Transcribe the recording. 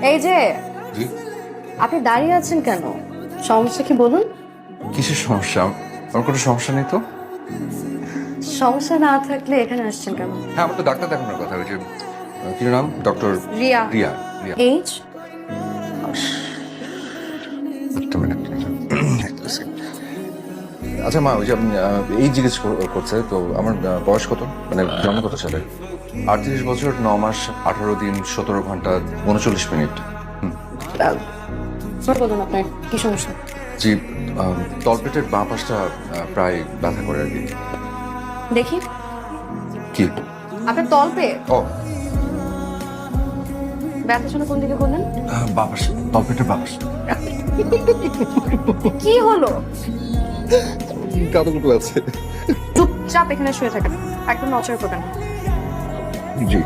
এই যে জি। আপনি দাঁড়িয়ে আছেন কেন? সমস্যা কি বলুন? কিসের সমস্যা? আমার কোনো সমস্যা নেই তো। সমস্যা না থাকলে এখানে আসছেন কেন? হ্যাঁ, আমার তো ডাক্তার দেখানোর কথা। ওই যে কি নাম? ডক্টর রিয়া। রিয়া। রিয়া। এইজ? একটা মিনিট। আচ্ছা মা, ওই যে এই জিজ্ঞেস করছে তো আমার বয়স কত, মানে জন্ম কত সালে? 38 বছর 9 মাস 18 দিন 17 ঘন্টা 39 মিনিট। বলুন আপনার কি সমস্যা? জি, তলপেটের বাঁ পাশটা প্রায় ব্যথা করে আর কি। দেখি কি? আপনার তলপে ও, ব্যথার জন্য কোন দিকে করলেন? বাঁ পাশে, তলপেটের বাঁ পাশে। কি হলো? কারো আছে? চুপচাপ এখানে শুয়ে থাকেন, একদম নচর করবেন না। জি।